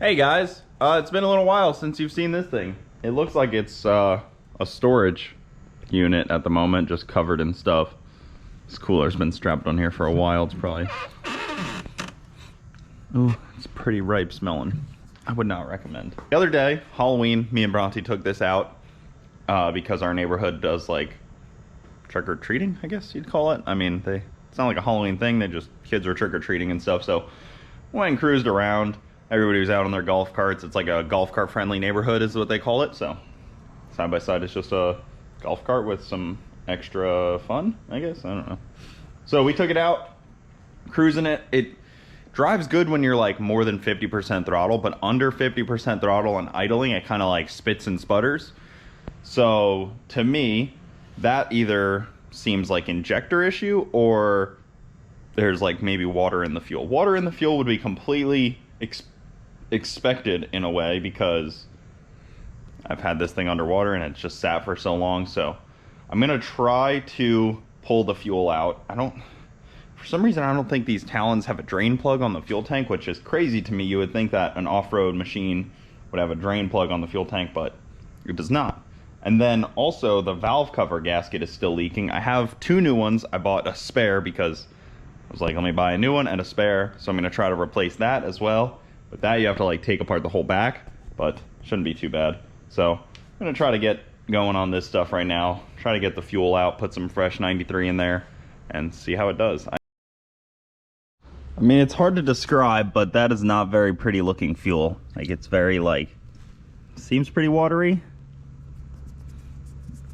Hey guys, it's been a little while since you've seen this thing. It looks like it's a storage unit at the moment, just covered in stuff. This cooler's been strapped on here for a while. It's probably... Ooh, it's pretty ripe smelling. I would not recommend. The other day, Halloween, me and Bronte took this out because our neighborhood does like trick-or-treating, I guess you'd call it. I mean, it's not like a Halloween thing, kids are trick-or-treating and stuff, so went and cruised around. Everybody was out on their golf carts. It's like a golf cart friendly neighborhood is what they call it. So side by side, it's just a golf cart with some extra fun, I guess. I don't know. So we took it out, cruising it. It drives good when you're like more than 50% throttle, but under 50% throttle and idling, it kind of like spits and sputters. So to me, that either seems like injector issue or there's like maybe water in the fuel. Water in the fuel would be completely expected in a way because I've had this thing underwater and it's just sat for so long. So I'm gonna try to pull the fuel out. For some reason I don't think these Talons have a drain plug on the fuel tank, which is crazy to me. You would think that an off-road machine would have a drain plug on the fuel tank, but it does not. And then also the valve cover gasket is still leaking. I have two new ones. I bought a spare because I was like, let me buy a new one and a spare. So I'm gonna try to replace that as well. But that you have to like take apart the whole back, but shouldn't be too bad. So I'm gonna try to get going on this stuff right now. Try to get the fuel out, put some fresh 93 in there and see how it does. I mean, it's hard to describe, but that is not very pretty looking fuel. Like it's very seems pretty watery.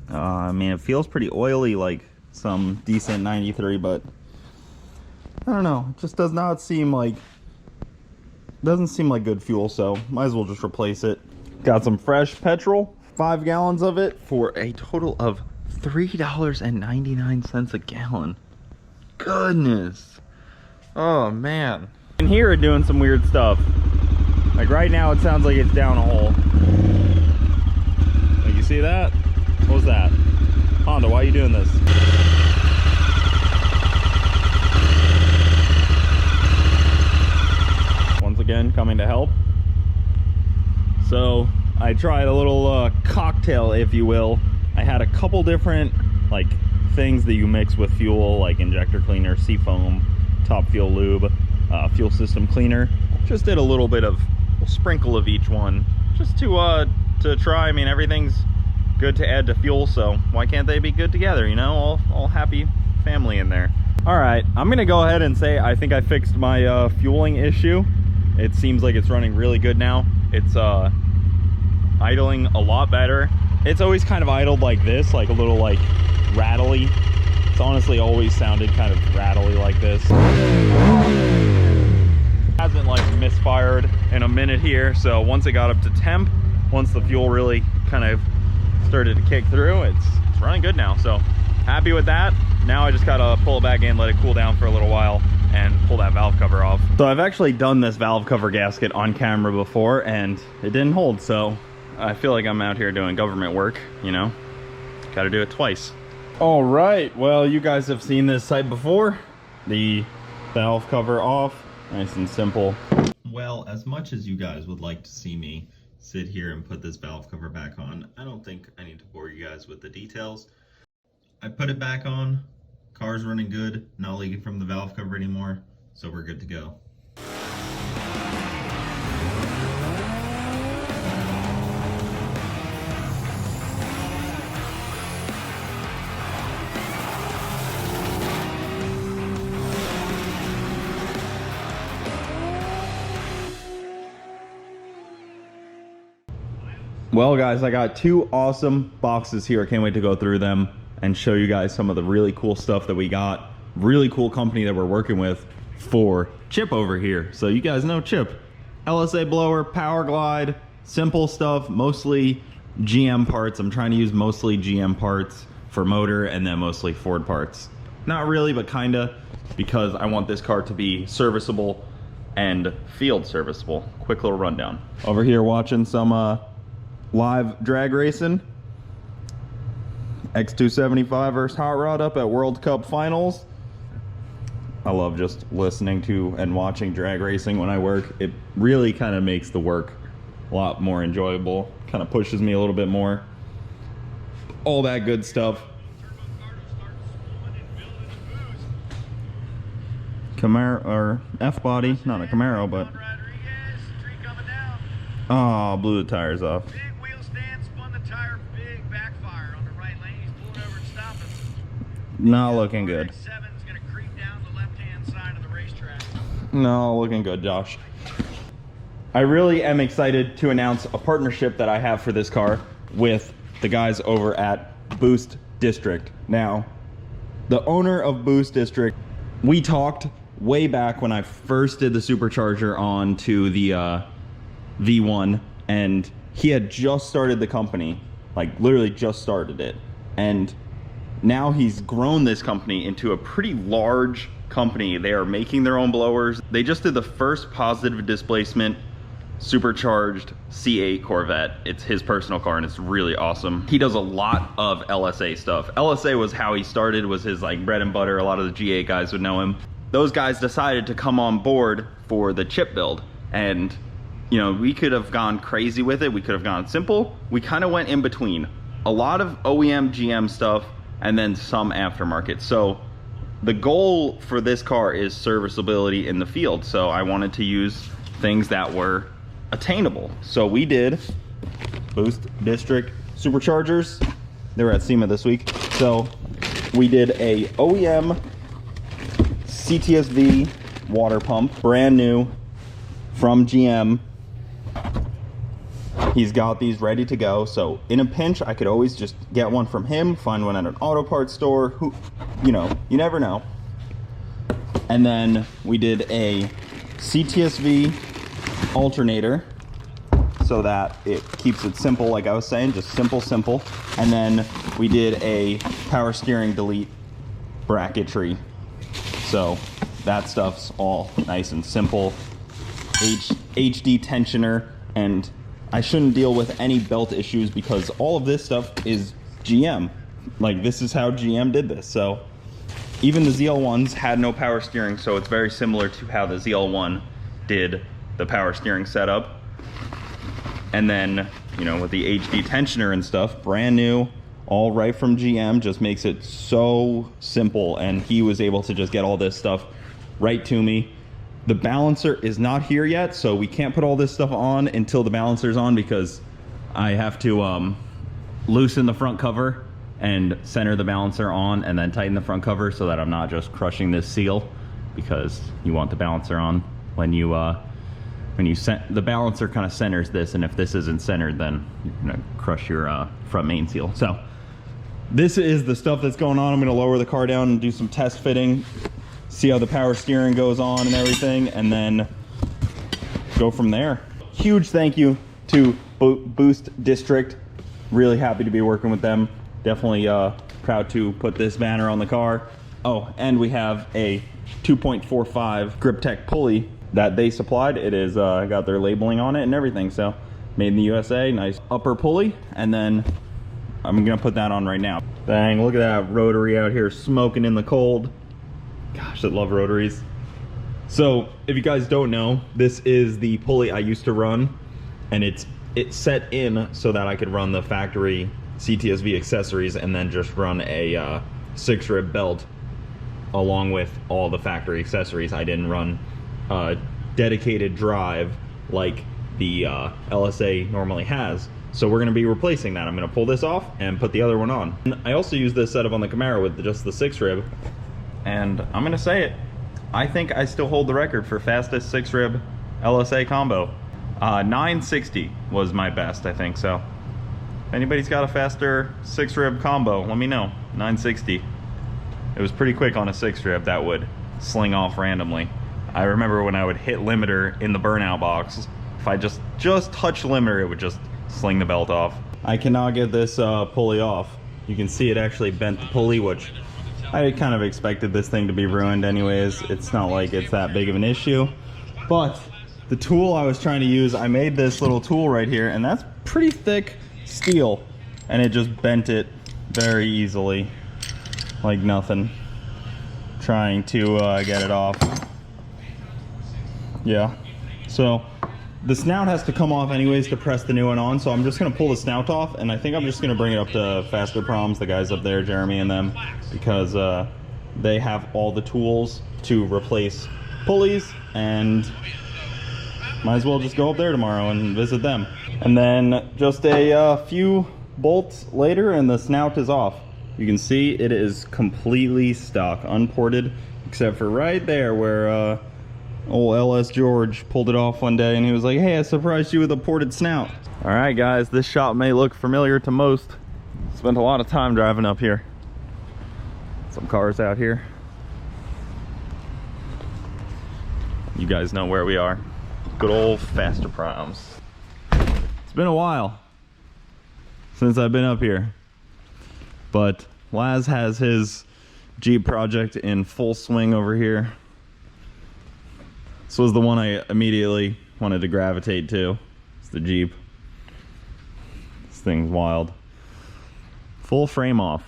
I mean, it feels pretty oily, like some decent 93, but I don't know. It just does not seem like, doesn't seem like good fuel, so might as well just replace it. Got some fresh petrol, 5 gallons of it for a total of $3.99 a gallon. Goodness. Oh man. In here are doing some weird stuff. Like right now it sounds like it's down a hole. Like you see that? What was that? Honda, why are you doing this? Once again, coming to help. So I tried a little cocktail, if you will. I had a couple different like things that you mix with fuel, like injector cleaner, seafoam, top fuel lube, fuel system cleaner. Just did a little bit of a sprinkle of each one, just to try. I mean, everything's good to add to fuel, so why can't they be good together? You know, all happy family in there. All right, I'm gonna go ahead and say I think I fixed my fueling issue. It seems like it's running really good now. It's idling a lot better. It's always kind of idled like this, like a little like rattly. It's honestly always sounded kind of rattly like this. Hasn't like misfired in a minute here, so once it got up to temp, once the fuel really kind of started to kick through, it's running good now. So happy with that. Now I just gotta pull it back in, let it cool down for a little while, and pull that valve cover off. So I've actually done this valve cover gasket on camera before and it didn't hold, so I feel like I'm out here doing government work, you know? Gotta do it twice. All right, well, you guys have seen this site before. The valve cover off, nice and simple. Well, as much as you guys would like to see me sit here and put this valve cover back on, I don't think I need to bore you guys with the details. I put it back on, car's running good, not leaking from the valve cover anymore, so we're good to go. Well guys, I got 2 awesome boxes here. I can't wait to go through them and show you guys some of the really cool stuff that we got. Really cool company that we're working with for Chip over here. So you guys know Chip. LSA blower, power glide, simple stuff, mostly GM parts. I'm trying to use mostly GM parts for motor and then mostly Ford parts. Not really, but kinda, because I want this car to be serviceable and field serviceable. Quick little rundown. Over here watching some live drag racing. X275 versus Hot Rod up at World Cup Finals. I love just listening to and watching drag racing when I work. It really kind of makes the work a lot more enjoyable, kind of pushes me a little bit more. All that good stuff. Camaro, or F-body, not a Camaro, but... Oh, blew the tires off. Big wheel stand, spun the tire, big backfire on the right lane. He's pulling over and stopping. Not looking good. Seven's gonna creep down the left-hand side of the racetrack. No, looking good, Josh. I really am excited to announce a partnership that I have for this car with the guys over at Boost District. Now, the owner of Boost District, we talked way back when I first did the supercharger on to the V1, and he had just started the company, like literally just started it, and now he's grown this company into a pretty large company. They are making their own blowers. They just did the first positive displacement supercharged C8 Corvette. It's his personal car and it's really awesome. He does a lot of LSA stuff. LSA was how he started, was his like bread and butter. A lot of the G8 guys would know him. Those guys decided to come on board for the chip build, and you know, we could have gone crazy with it. We could have gone simple. We kind of went in between. A lot of OEM GM stuff and then some aftermarket. So the goal for this car is serviceability in the field. So I wanted to use things that were attainable. So we did Boost District superchargers. They were at SEMA this week. So we did a OEM CTSV water pump, brand new from GM. He's got these ready to go, so in a pinch I could always just get one from him, find one at an auto parts store, who, you know, you never know. And then we did a CTSV alternator so that it keeps it simple, like I was saying, just simple. And then we did a power steering delete bracketry, so that stuff's all nice and simple. HD tensioner, and I shouldn't deal with any belt issues because all of this stuff is GM. Like, this is how GM did this. So even the ZL1s had no power steering, so it's very similar to how the ZL1 did the power steering setup. And then, you know, with the HD tensioner and stuff, brand new, all right from GM, just makes it so simple. And he was able to just get all this stuff right to me. The balancer is not here yet, so we can't put all this stuff on until the balancer's on, because I have to loosen the front cover and center the balancer on and then tighten the front cover so that I'm not just crushing this seal, because you want the balancer on when you the balancer kind of centers this, and if this isn't centered, then you're gonna crush your front main seal. So this is the stuff that's going on. I'm gonna lower the car down and do some test fitting, see how the power steering goes on and everything, and then go from there. Huge thank you to Boost District. Really happy to be working with them. Definitely proud to put this banner on the car. Oh, and we have a 2.45 Grip Tech pulley that they supplied. It is got their labeling on it and everything, so made in the USA. Nice upper pulley, and then I'm gonna put that on right now. Dang, look at that rotary out here smoking in the cold. Gosh, I love rotaries. So if you guys don't know, this is the pulley I used to run, and it's set in so that I could run the factory CTSV accessories and then just run a 6-rib belt along with all the factory accessories. I didn't run a dedicated drive like the LSA normally has. So we're gonna be replacing that. I'm gonna pull this off and put the other one on. And I also use this setup on the Camaro with just the 6-rib. And I'm gonna say it, I think I still hold the record for fastest 6-rib LSA combo. 960 was my best, I think. So if anybody's got a faster 6-rib combo, let me know. 960. It was pretty quick on a 6-rib that would sling off randomly. I remember when I would hit limiter in the burnout box, if I just touch limiter, it would just sling the belt off. I cannot get this pulley off. You can see it actually bent the pulley, which I kind of expected this thing to be ruined anyways. It's not like it's that big of an issue. But the tool I was trying to use, I made this little tool right here, and that's pretty thick steel, and it just bent it very easily, like nothing. trying to get it off. Yeah, so the snout has to come off anyways to press the new one on, so I'm just gonna pull the snout off, and I think I'm just gonna bring it up to Faster Proms, the guys up there, Jeremy and them, because they have all the tools to replace pulleys, and might as well just go up there tomorrow and visit them. And then just a few bolts later and the snout is off. You can see it is completely stock, unported, except for right there where old LS George pulled it off one day and he was like, hey, I surprised you with a ported snout. All right, guys, this shop may look familiar to most. Spent a lot of time driving up here. Some cars out here. You guys know where we are. Good old Faster Proms. It's been a while since I've been up here, but Laz has his Jeep project in full swing over here. This was the one I immediately wanted to gravitate to. It's the Jeep. This thing's wild. Full frame off.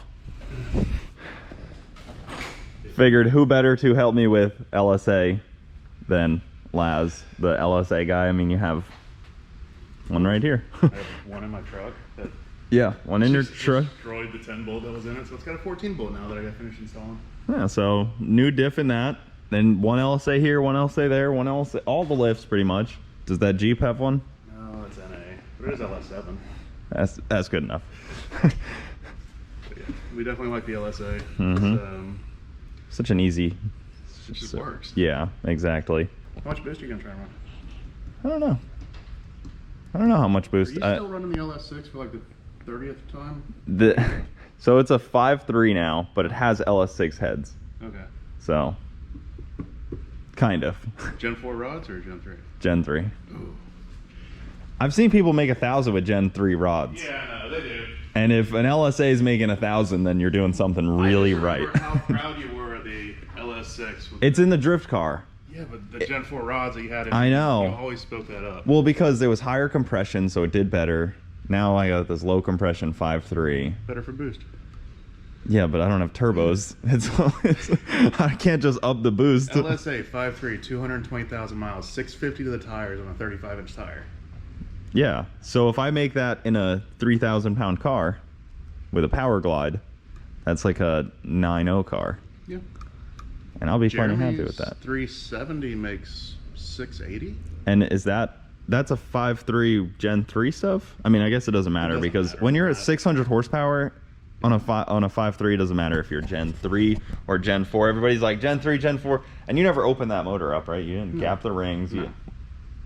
Figured who better to help me with LSA than Laz, the LSA guy. I mean, you have one right here. I have one in my truck that yeah, one in your truck. Destroyed the 10 bolt that was in it, so it's got a 14 bolt now that I got finished installing. Yeah, so new diff in that. Then one LSA here, one LSA there, one LSA, all the lifts pretty much. Does that Jeep have one? No, it's NA, but it is LS7. That's good enough. Yeah, we definitely like the LSA. Mm-hmm. Such an easy. It just works. Yeah, exactly. How much boost are you gonna try and run? I don't know. I don't know how much Are boost. you still running the LS6 for like the 30th time? So it's a 5.3 now, but it has LS6 heads. Okay. So, kind of. Gen 4 rods or Gen 3? Gen 3. Ooh. I've seen people make 1,000 with Gen 3 rods. Yeah, no, they do. And if an LSA is making 1,000, then you're doing something really right. How proud you were of the LS6. It's in the drift car. Yeah, but the Gen 4 rods that you had, I know. You always spoke that up. Well, because there was higher compression, so it did better. Now I got this low compression 5.3. Better for boost. Yeah, but I don't have turbos. I can't just up the boost. LSA 5.3, 220,000 miles, 650 to the tires on a 35-inch tire. Yeah, so if I make that in a 3,000-pound car with a power glide, that's like a 9.0 car. Yeah. And I'll be quite happy with that. 370 makes 680. And is that's a 5.3 Gen 3 stuff? I mean, I guess it doesn't matter because when you're at 600 horsepower on a 5.3, it doesn't matter if you're Gen 3 or Gen 4. Everybody's like Gen 3, Gen 4, and you never opened that motor up, right? You didn't gap the rings. No.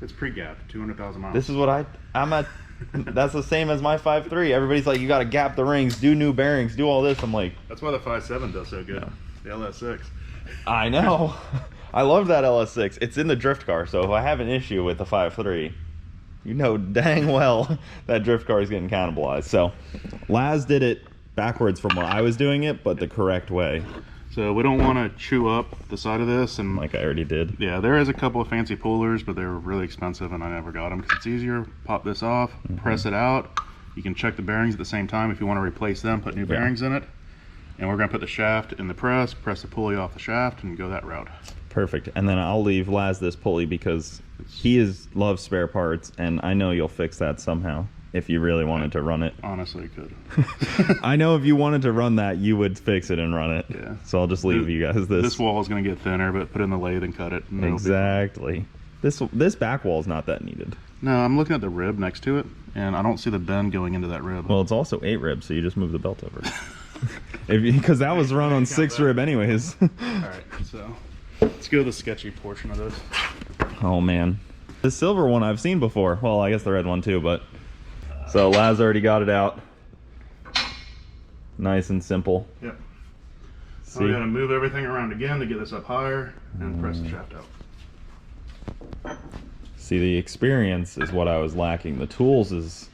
It's pre-gapped, 200,000 miles. This is what I'm at. That's the same as my 5.3. Everybody's like, you got to gap the rings, do new bearings, do all this. I'm like, that's why the 5.7 does so good. Yeah. The LS6. I know. I love that LS6. It's in the drift car, so if I have an issue with the 5.3, you know dang well that drift car is getting cannibalized. So Laz did it backwards from what I was doing it, but the correct way. So we don't want to chew up the side of this, and Like I already did. yeah, there is a couple of fancy pullers, but they're really expensive, and I never got them because it's easier. Pop this off, press it out. You can check the bearings at the same time if you want to replace them. Put new bearings in it, and we're gonna put the shaft in the press the pulley off the shaft, and go that route. Perfect. And then I'll leave Laz this pulley because he loves spare parts, and I know you'll fix that somehow if you really wanted to run it. Honestly, could. I know if you wanted to run that, you would fix it and run it. Yeah. So I'll just leave you guys this. This wall is gonna get thinner, but put it in the lathe and cut it. And Exactly. This back wall is not that needed. no, I'm looking at the rib next to it, and I don't see the bend going into that rib. Well, it's also 8 ribs, so you just move the belt over. Because that was run on 6 rib anyways. All right, so let's go to the sketchy portion of this. Oh man, the silver one I've seen before. Well, I guess the red one too, but so Laz already got it out. Nice and simple. Yep. See? So we gotta move everything around again to get this up higher and press the shaft out. See, the experience is what I was lacking. The tools is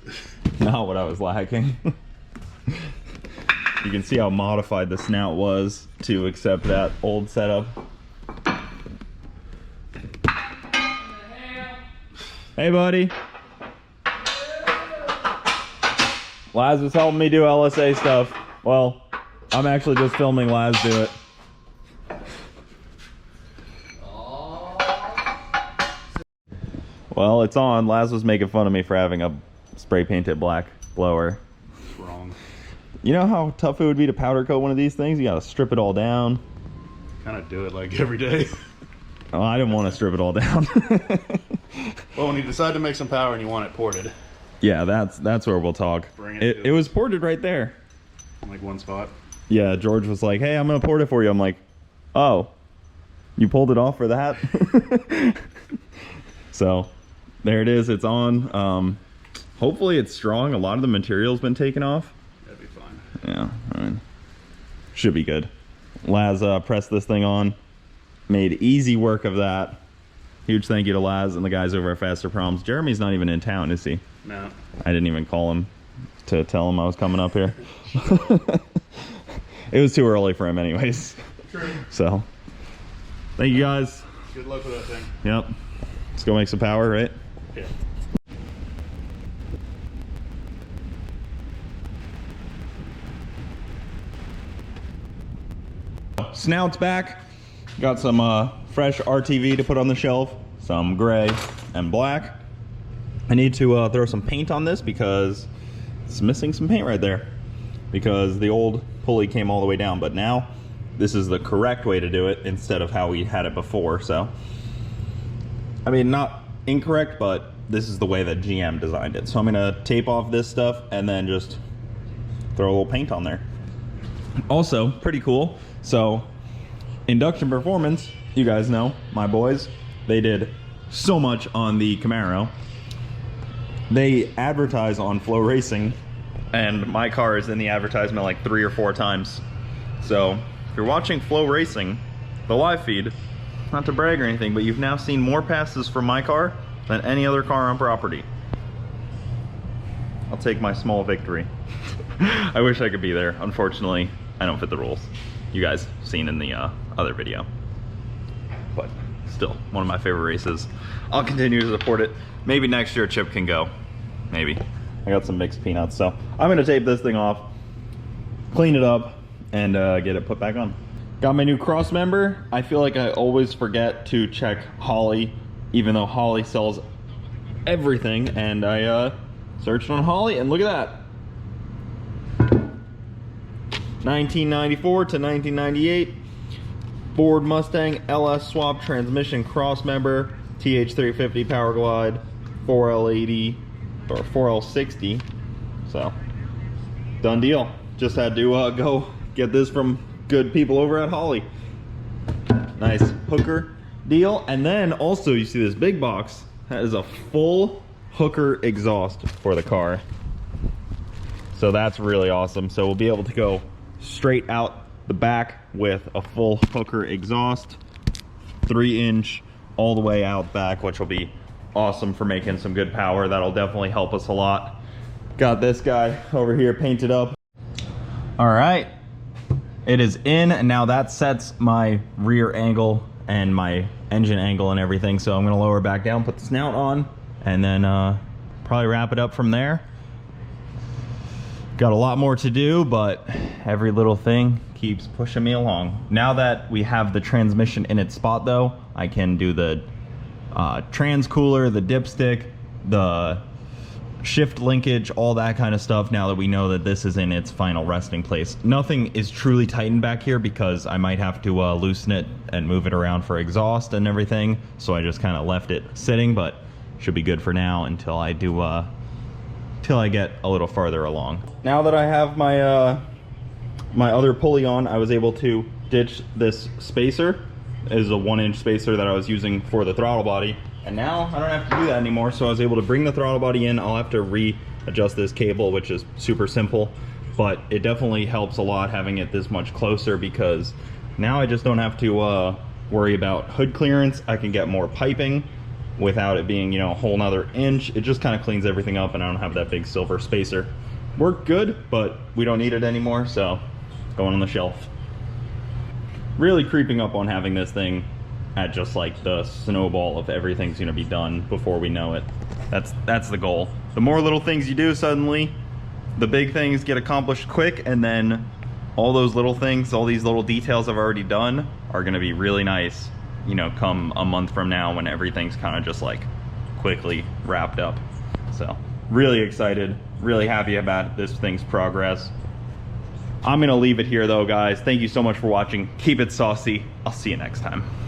not what I was lacking. You can see how modified the snout was to accept that old setup. Hey, buddy. Laz was helping me do LSA stuff. Well, I'm actually just filming Laz do it. Well, it's on. Laz was making fun of me for having a spray painted black blower. It's wrong. You know how tough it would be to powder coat one of these things? You gotta strip it all down. Kind of do it like every day. Oh, I didn't want to strip it all down. Well, when you decide to make some power and you want it ported, Yeah, that's where we'll talk. Bring it to It was ported right there. like one spot. Yeah, George was like, hey, I'm gonna port it for you. I'm like, oh, you pulled it off for that? So there it is, it's on. Hopefully it's strong. A lot of the material's been taken off. That'd be fine. Yeah, all right. Should be good. Laz pressed this thing on, made easy work of that. Huge thank you to Laz and the guys over at Faster Proms. Jeremy's not even in town, is he? No. I didn't even call him to tell him I was coming up here. It was too early for him anyways. True. So, thank you guys. Good luck with that thing. Yep. Let's go make some power, right? Yeah. Snout's back. Got some fresh RTV to put on the shelf, some gray and black. I need to throw some paint on this because it's missing some paint right there, because the old pulley came all the way down, but now this is the correct way to do it instead of how we had it before. So I mean, not incorrect, but this is the way that GM designed it. So I'm gonna tape off this stuff and then just throw a little paint on there. Also, pretty cool. So Induction Performance, you guys know, my boys, they did so much on the Camaro. They advertise on Flow Racing, and my car is in the advertisement like 3 or 4 times. So if you're watching Flow Racing, the live feed, not to brag or anything, but you've now seen more passes from my car than any other car on property. I'll take my small victory. I wish I could be there. Unfortunately, I don't fit the rules. You guys seen in the other video. But still, one of my favorite races. I'll continue to support it. Maybe next year Chip can go. Maybe. I got some mixed peanuts, so I'm gonna tape this thing off, clean it up, and get it put back on. Got my new cross member. I feel like I always forget to check Holley, even though Holley sells everything, and I searched on Holley, and look at that. 1994 to 1998 Ford Mustang LS swap transmission cross member, TH350 Power Glide, 4L80 or 4L60. So done deal. Just had to go get this from good people over at Holley. Nice hooker deal. And then also you see this big box that is a full hooker exhaust for the car. So that's really awesome. So we'll be able to go straight out the back with a full hooker exhaust, 3-inch all the way out back, which will be awesome for making some good power. That'll definitely help us a lot. Got this guy over here painted up. All right, it is in, and now that sets my rear angle and my engine angle and everything. So I'm gonna lower back down, put the snout on, and then probably wrap it up from there. Got a lot more to do, but every little thing keeps pushing me along. Now that we have the transmission in its spot though, I can do the trans cooler, the dipstick, the shift linkage, all that kind of stuff, now that we know that this is in its final resting place. Nothing is truly tightened back here because I might have to loosen it and move it around for exhaust and everything. So I just kind of left it sitting, but should be good for now until I do till I get a little farther along. Now that I have my my other pulley on, I was able to ditch this spacer. It is a 1-inch spacer that I was using for the throttle body, and now I don't have to do that anymore. So I was able to bring the throttle body in. I'll have to readjust this cable, which is super simple, but it definitely helps a lot having it this much closer, because now I just don't have to worry about hood clearance. I can get more piping without it being, you know, a whole nother inch. It just kind of cleans everything up, and I don't have that big silver spacer. Worked good, but we don't need it anymore, so going on the shelf. Really creeping up on having this thing at just like the snowball of everything's gonna be done before we know it. That's the goal. The more little things you do, suddenly the big things get accomplished quick, and then all those little things, all these little details I've already done are gonna be really nice, you know, come a month from now when everything's kind of just like quickly wrapped up. So really excited, really happy about this thing's progress. I'm gonna leave it here though, guys. Thank you so much for watching. Keep it saucy. I'll see you next time.